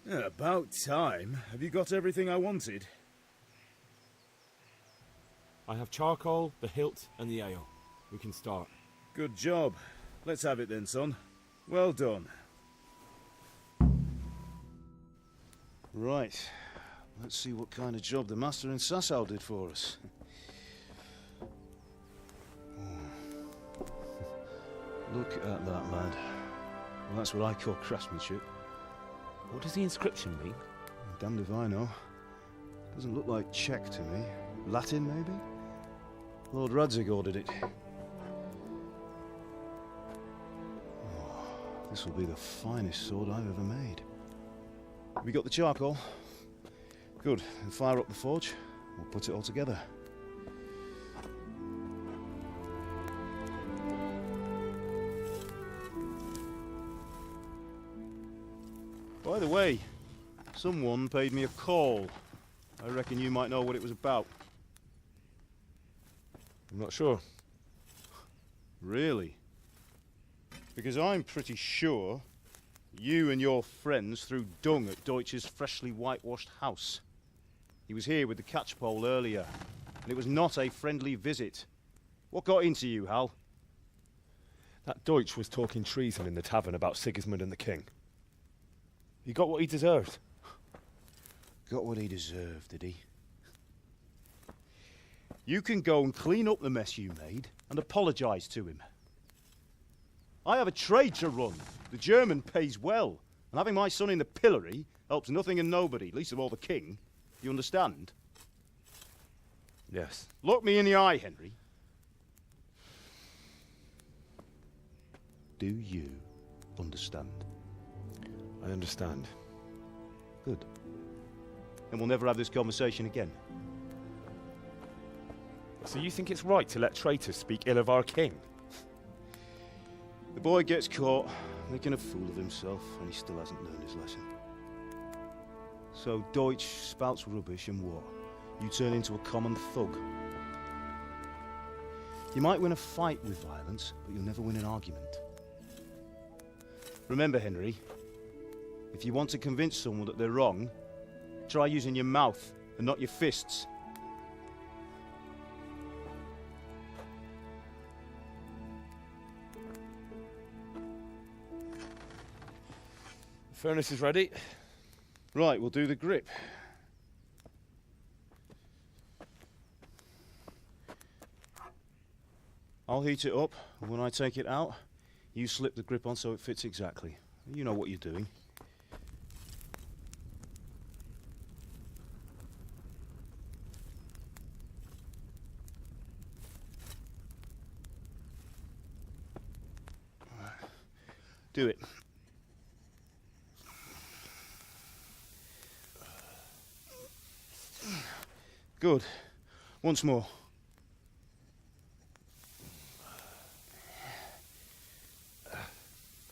Yeah, about time. Have you got everything I wanted? I have charcoal, the hilt, and the ale. We can start. Good job. Let's have it then, son. Well done. Right. Let's see what kind of job the master in Sasau did for us. Look at that, lad. Well, that's what I call craftsmanship. What does the inscription mean? Damned if I know. Doesn't look like Czech to me. Latin, maybe? Lord Radzig ordered it. Oh, this will be the finest sword I've ever made. We got the charcoal? Good. Then fire up the forge. We'll put it all together. By the way, someone paid me a call. I reckon you might know what it was about. I'm not sure. Really? Because I'm pretty sure you and your friends threw dung at Deutsch's freshly whitewashed house. He was here with the catchpole earlier, and it was not a friendly visit. What got into you, Hal? That Deutsch was talking treason in the tavern about Sigismund and the king. He got what he deserved. Got what he deserved, did he? You can go and clean up the mess you made and apologise to him. I have a trade to run. The German pays well, and having my son in the pillory helps nothing and nobody, least of all the king. You understand? Yes. Look me in the eye, Henry. Do you understand? I understand. Good. Then we'll never have this conversation again. So you think it's right to let traitors speak ill of our king? The boy gets caught, making a fool of himself, and he still hasn't learned his lesson. So Deutsch spouts rubbish, and what? You turn into a common thug. You might win a fight with violence, but you'll never win an argument. Remember, Henry, if you want to convince someone that they're wrong, try using your mouth and not your fists. The furnace is ready. Right, we'll do the grip. I'll heat it up, and when I take it out, you slip the grip on so it fits exactly. You know what you're doing. Do it. Good. Once more.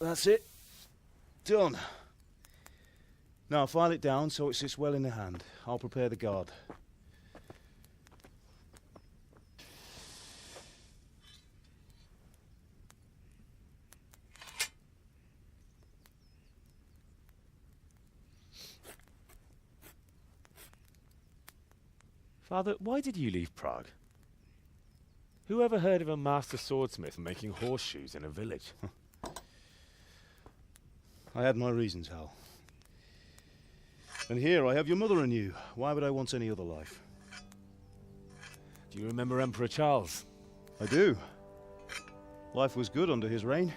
That's it. Done. Now file it down so it sits well in the hand. I'll prepare the guard. Father, why did you leave Prague? Who ever heard of a master swordsmith making horseshoes in a village? I had my reasons, Hal. And here I have your mother and you. Why would I want any other life? Do you remember Emperor Charles? I do. Life was good under his reign.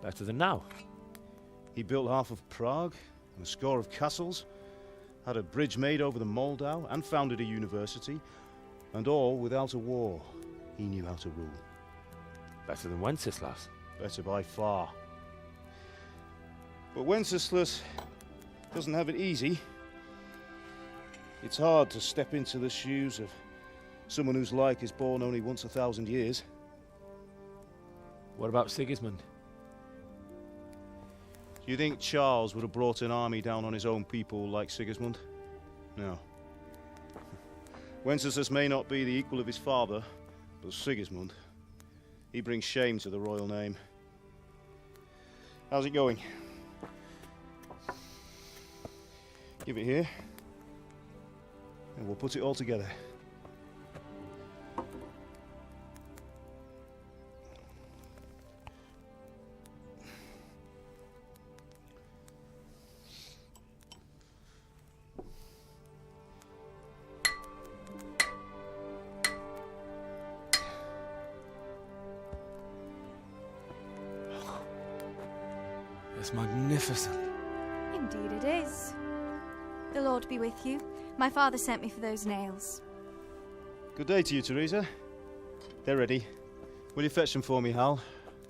Better than now. He built half of Prague and a score of castles, had a bridge made over the Moldau, and founded a university, and all without a war. He knew how to rule. Better than Wenceslas. Better by far. But Wenceslas doesn't have it easy. It's hard to step into the shoes of someone whose like is born only once 1,000 years. What about Sigismund? Do you think Charles would have brought an army down on his own people like Sigismund? No. Wenceslas may not be the equal of his father, but Sigismund, he brings shame to the royal name. How's it going? Give it here. And we'll put it all together. It's magnificent. Indeed it is. The Lord be with you. My father sent me for those nails. Good day to you, Theresa. They're ready. Will you fetch them for me, Hal?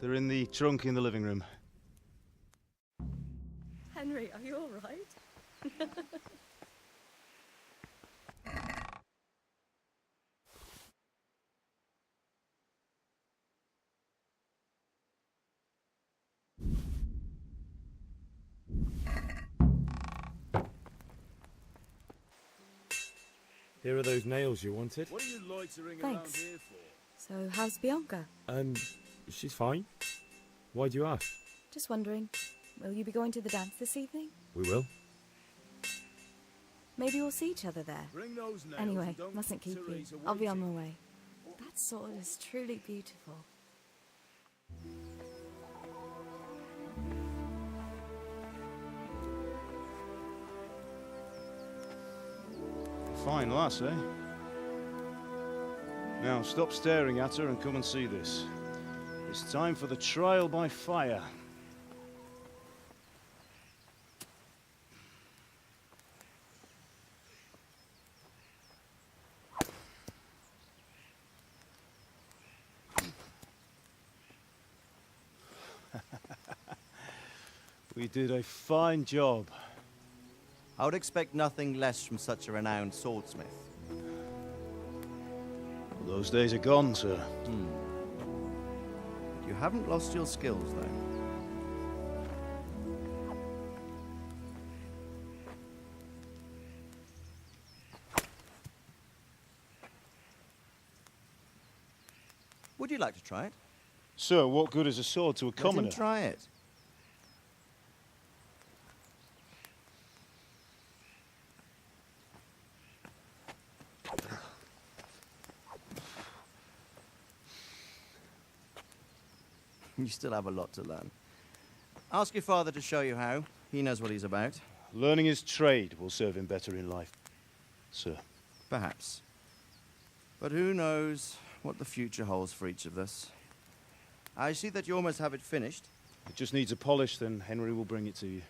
They're in the trunk in the living room. Henry, are you all right? Here are those nails you wanted. What are you loitering around Thanks. here for? So, how's Bianca? She's fine. Why do you ask? Just wondering, will you be going to the dance this evening? We will. Maybe we'll see each other there. Bring those nails. Anyway, and don't mustn't keep you. Theresa I'll be on waiting. my way. That sword is truly beautiful. Fine lass, eh? Now, stop staring at her and come and see this. It's time for the trial by fire. We did a fine job. I would expect nothing less from such a renowned swordsmith. Those days are gone, sir. You haven't lost your skills, though. Would you like to try it? Sir, what good is a sword to a Let commoner? him try it. You still have a lot to learn. Ask your father to show you how. He knows what he's about. Learning his trade will serve him better in life, sir. Perhaps. But who knows what the future holds for each of us. I see that you almost have it finished. It just needs a polish, then Henry will bring it to you.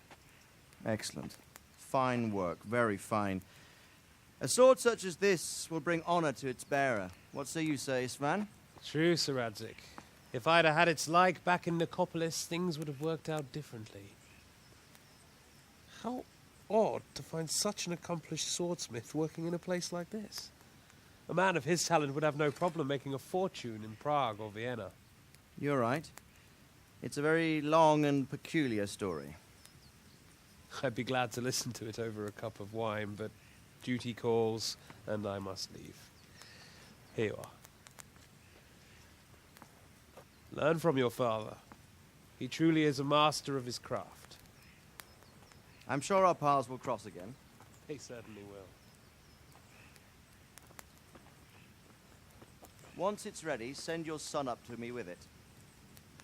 Excellent. Fine work, very fine. A sword such as this will bring honor to its bearer. What say you, Svan? True, Sir Radzik. If I'd have had its like back in Nicopolis, things would have worked out differently. How odd to find such an accomplished swordsmith working in a place like this. A man of his talent would have no problem making a fortune in Prague or Vienna. You're right. It's a very long and peculiar story. I'd be glad to listen to it over a cup of wine, but duty calls, and I must leave. Here you are. Learn from your father. He truly is a master of his craft. I'm sure our paths will cross again. He certainly will. Once it's ready, send your son up to me with it.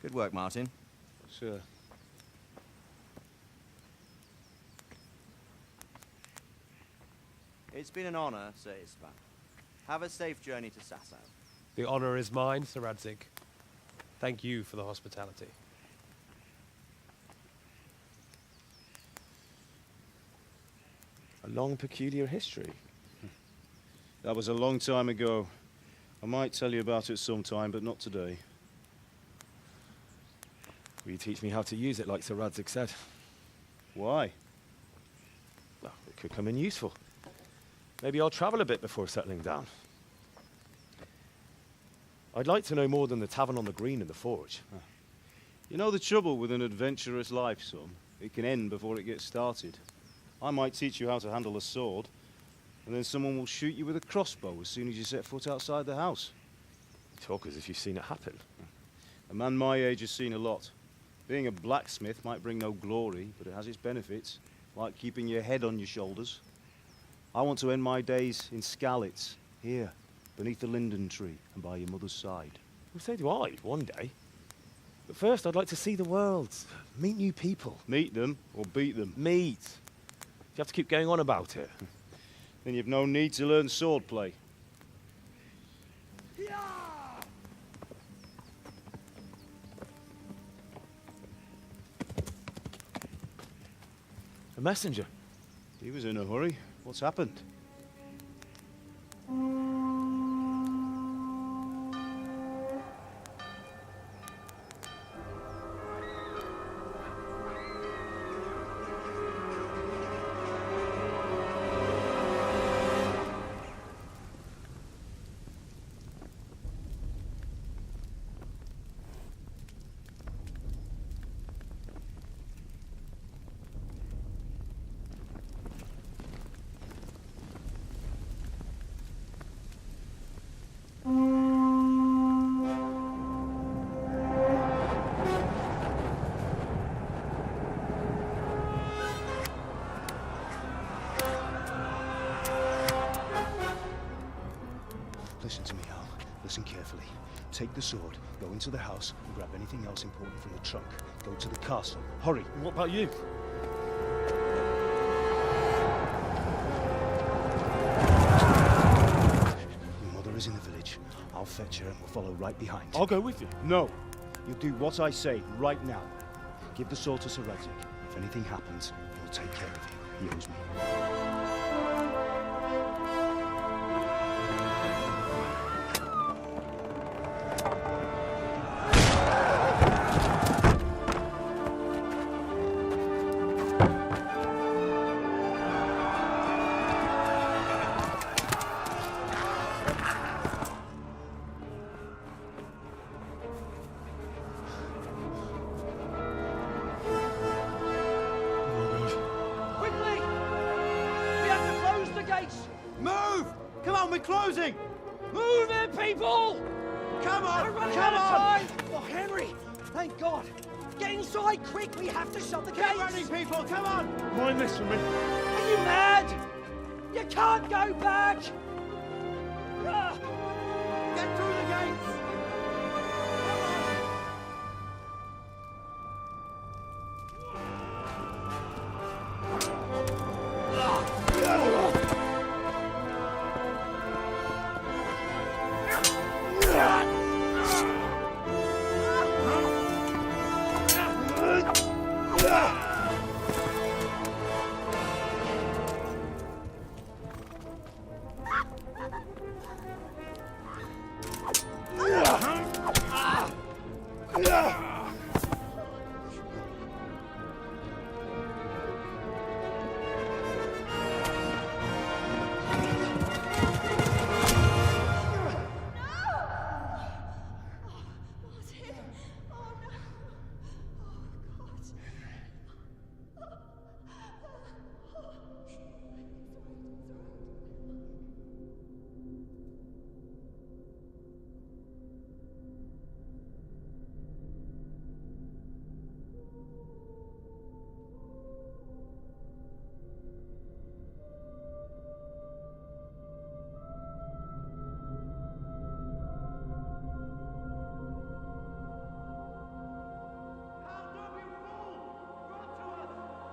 Good work, Martin. Sir. It's been an honor, Sir Isvan. Have a safe journey to Sasau. The honor is mine, Sir Radzik. Thank you for the hospitality. A long, peculiar history. That was a long time ago. I might tell you about it sometime, but not today. Will you teach me how to use it like Sir Radzik said? Why? Well, it could come in useful. Maybe I'll travel a bit before settling down. I'd like to know more than the tavern on the green and the forge. You know the trouble with an adventurous life, son? It can end before it gets started. I might teach you how to handle a sword, and then someone will shoot you with a crossbow as soon as you set foot outside the house. You talk as if you've seen it happen. A man my age has seen a lot. Being a blacksmith might bring no glory, but it has its benefits. like keeping your head on your shoulders. I want to end my days in Scalitz, here, beneath the linden tree and by your mother's side. Well, so do I, one day. But first, I'd like to see the world, meet new people. Meet them or beat them. Meet. You have to keep going on about it. Then you've no need to learn swordplay. A messenger. He was in a hurry. What's happened? Listen to me, Al. Listen carefully. Take the sword, go into the house, and grab anything else important from the trunk. Go to the castle. Hurry! What about you? Your mother is in the village. I'll fetch her and we'll follow right behind. I'll go with you. No! You'll do what I say right now. Give the sword to Sir Isaac. If anything happens, he'll take care of you. He owes me. Move! Come on, we're closing! Move it, people! Come on! We're running Come out of on! time! Oh, Henry! Thank God! Get inside, quick! We have to shut the Keep gates! running, people! Come on! Mind this for me. Are you mad? You can't go back! Ah, Get through the gates!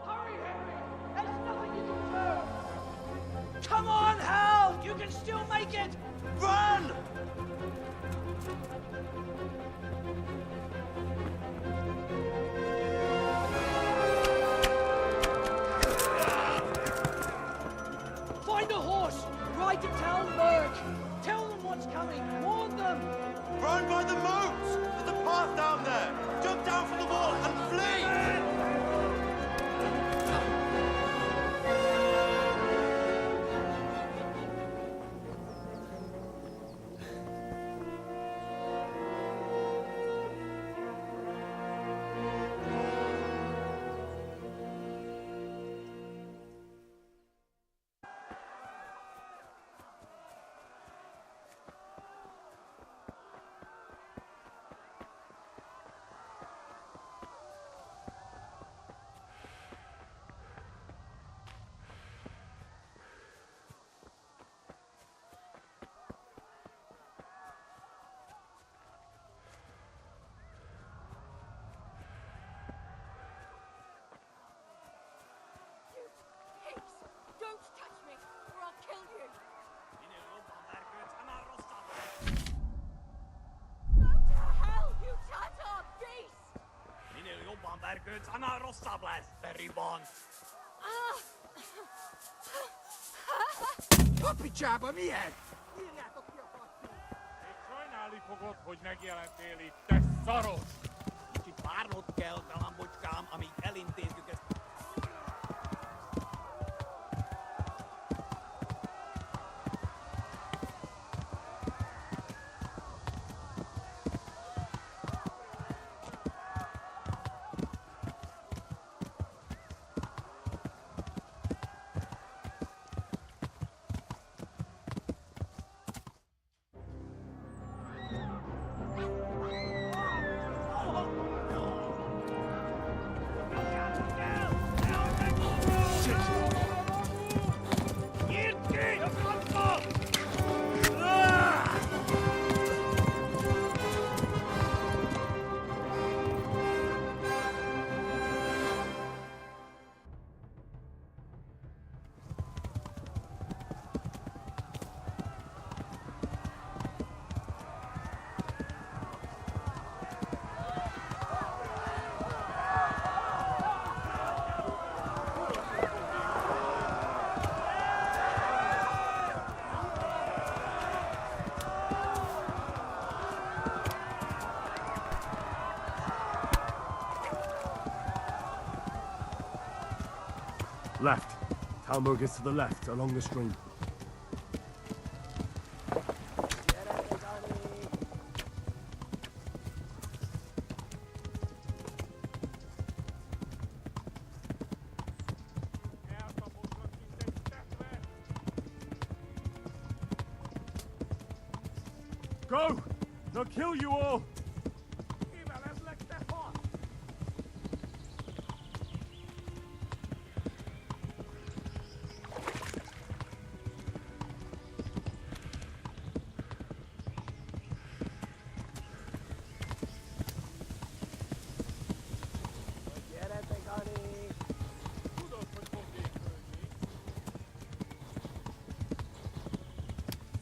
hurry, Henry! There's nothing you can do! Come on, Hal! You can still make it! Run! Find a horse! Ride to Talmberg! Tell them what's coming! Warn them! Run by the moat! There's a path down there! Jump down from the wall and flee! Kapicsába milyen? Sajnálni fogod, hogy megjelentél itt, te szaros! Kicsit várnod kell, galambocskám, amíg elintézjük ezt. Left. Talmberg is to the left, along the stream. Go! They'll kill you all!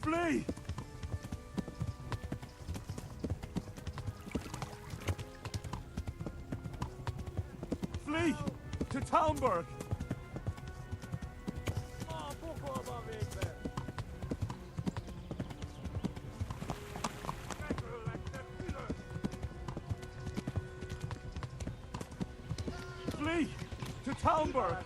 Flee! Flee! To Talmberg! Flee! To Talmberg!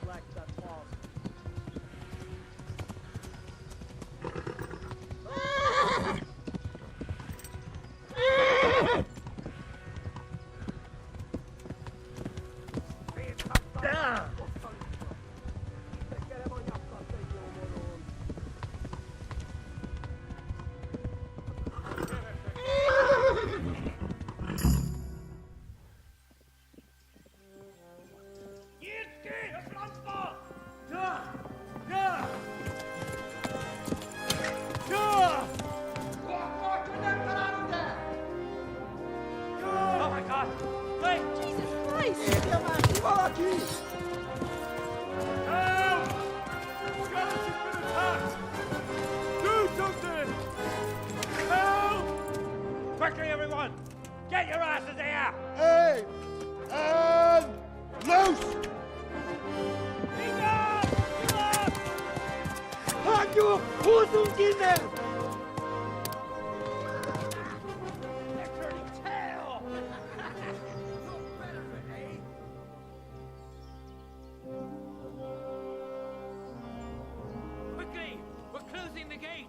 Quickly, everyone! Get your asses here! Hey! And loose! Hagyjuk! Húzzunk innen! They're turning tail! No better, eh? Quickly! We're closing the gate!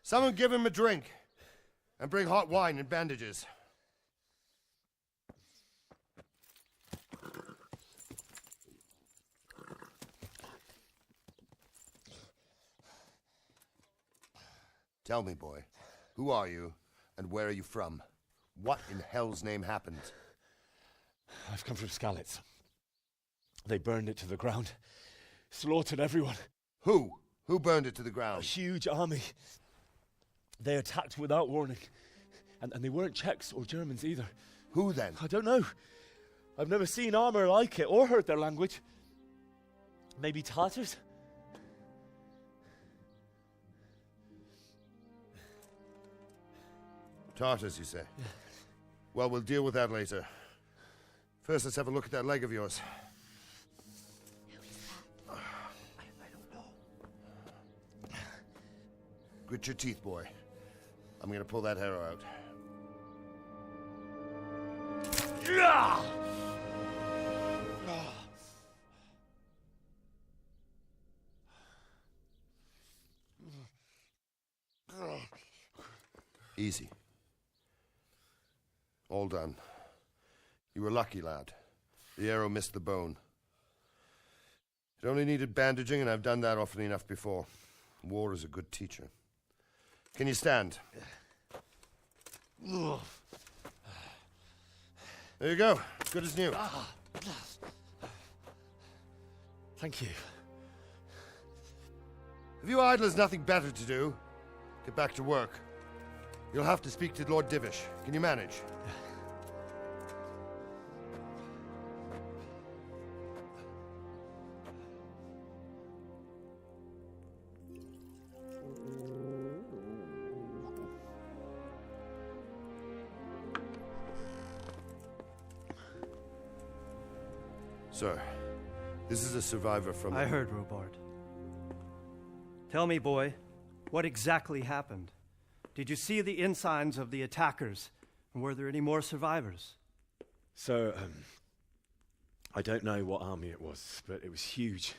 Someone give him a drink. And bring hot wine and bandages. Tell me, boy, who are you and where are you from? What in hell's name happened? I've come from Scalitz. They burned it to the ground. Slaughtered everyone. Who? Who burned it to the A ground? huge army. They attacked without warning. And they weren't Czechs or Germans either. Who then? I don't know. I've never seen armor like it or heard their language. Maybe Tatars? Tartars, you say? Yeah. Well, we'll deal with that later. First, let's have a look at that leg of yours. Who is that? I don't know. Grit your teeth, boy. I'm gonna pull that arrow out. Easy. All done. You were lucky, lad. The arrow missed the bone. It only needed bandaging, and I've done that often enough before. War is a good teacher. Can you stand? There you go. Good as new. Thank you. Have you idlers nothing better to do? Get back to work. You'll have to speak to Lord Divish. Can you manage? Sir, this is a survivor from... I heard, Robard. Tell me, boy, what exactly happened? Did you see the ensigns of the attackers? And were there any more survivors? So, I don't know what army it was, but it was huge.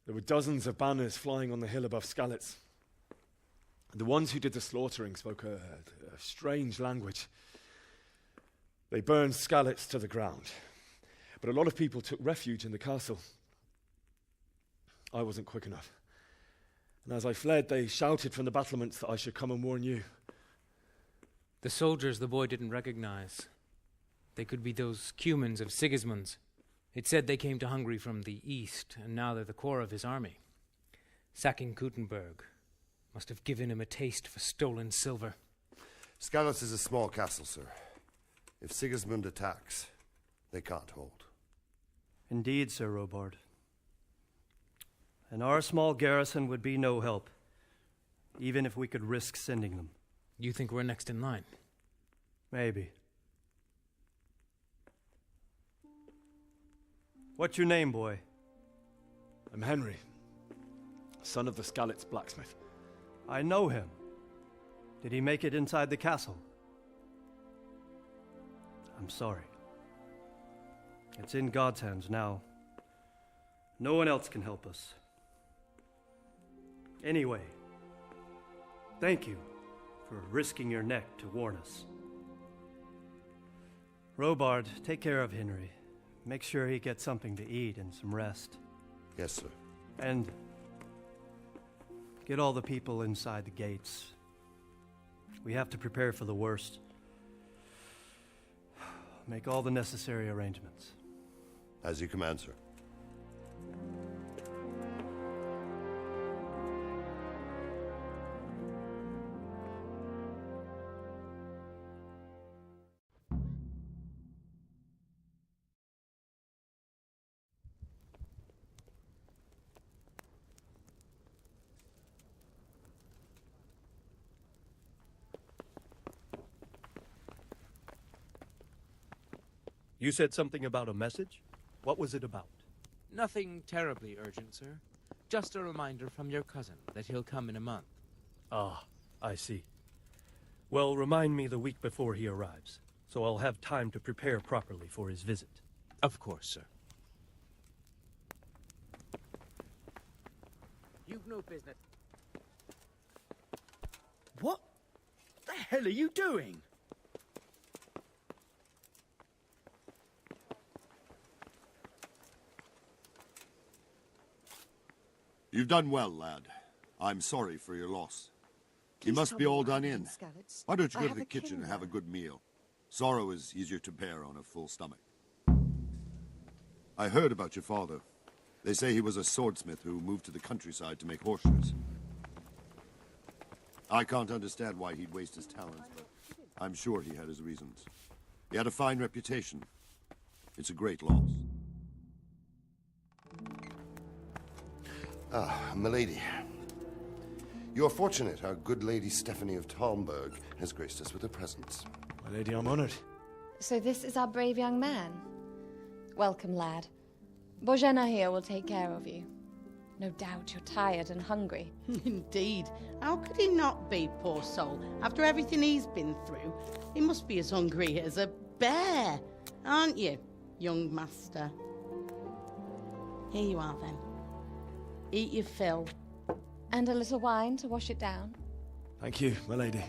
There were dozens of banners flying on the hill above Scalitz. The ones who did the slaughtering spoke a strange language. They burned Scalitz to the ground. But a lot of people took refuge in the castle. I wasn't quick enough. And as I fled, they shouted from the battlements that I should come and warn you. The soldiers the boy didn't recognize. They could be those Cumans of Sigismund's. It said they came to Hungary from the east, and now they're the core of his army. Sacking Talmberg must have given him a taste for stolen silver. Scalitz is a small castle, sir. If Sigismund attacks, they can't hold. Indeed, Sir Robard. And our small garrison would be no help, even if we could risk sending them. You think we're next in line? Maybe. What's your name, boy? I'm Henry, son of the Scalitz blacksmith. I know him. Did he make it inside the castle? I'm sorry. It's in God's hands now. No one else can help us. Anyway, thank you for risking your neck to warn us. Robard, take care of Henry. Make sure he gets something to eat and some rest. Yes, sir. And get all the people inside the gates. We have to prepare for the worst. Make all the necessary arrangements. As you command, sir. You said something about a message? What was it about? Nothing terribly urgent, sir. Just a reminder from your cousin that he'll come in a month. Ah, I see. Well, remind me the week before he arrives, so I'll have time to prepare properly for his visit. Of course, sir. You've no business. What the hell are you doing? You've done well, lad. I'm sorry for your loss. You must be all done in. Why don't you go to the kitchen and have a good meal? Sorrow is easier to bear on a full stomach. I heard about your father. They say he was a swordsmith who moved to the countryside to make horseshoes. I can't understand why he'd waste his talents, but I'm sure he had his reasons. He had a fine reputation. It's a great loss. Ah, milady. You're fortunate our good lady Stephanie of Talmberg has graced us with her presence. My lady, I'm honored. So this is our brave young man. Welcome, lad. Bojena here will take care of you. No doubt you're tired and hungry. Indeed. How could he not be, poor soul? After everything he's been through, he must be as hungry as a bear, aren't you, young master? Here you are, then. Eat your fill. And a little wine to wash it down. Thank you, my lady.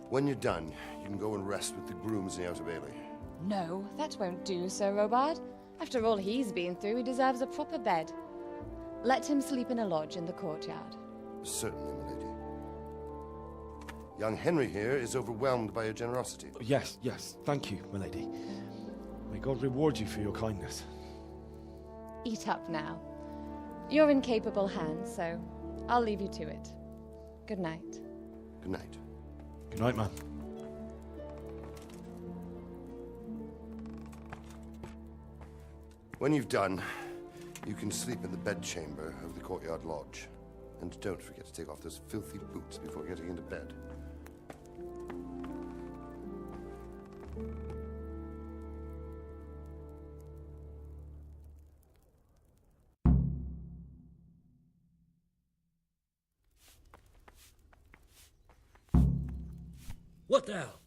When you're done, you can go and rest with the grooms in the Outer Bailey. No, that won't do, Sir Robard. After all he's been through, he deserves a proper bed. Let him sleep in a lodge in the courtyard. Certainly, milady. Young Henry here is overwhelmed by your generosity. Yes, yes. Thank you, my lady. May God reward you for your kindness. Eat up now. You're in capable hands, so I'll leave you to it. Good night. Good night. Good night, man. When you've done, you can sleep in the bedchamber of the courtyard lodge. And don't forget to take off those filthy boots before getting into bed. What the hell?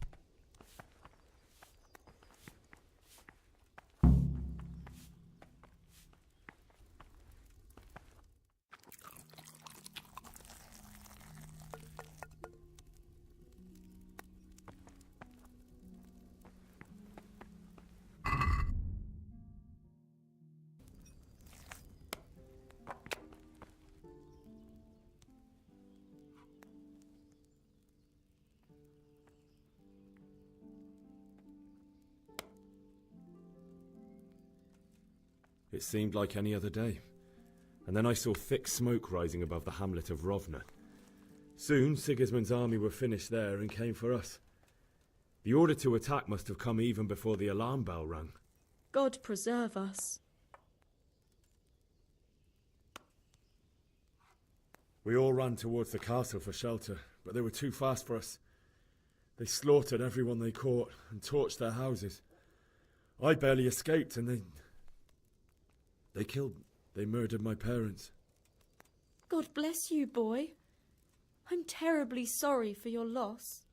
It seemed like any other day. And then I saw thick smoke rising above the hamlet of Rovna. Soon Sigismund's army were finished there and came for us. The order to attack must have come even before the alarm bell rang. God preserve us. We all ran towards the castle for shelter, but they were too fast for us. They slaughtered everyone they caught and torched their houses. I barely escaped, and they murdered my parents. God bless you, boy. I'm terribly sorry for your loss.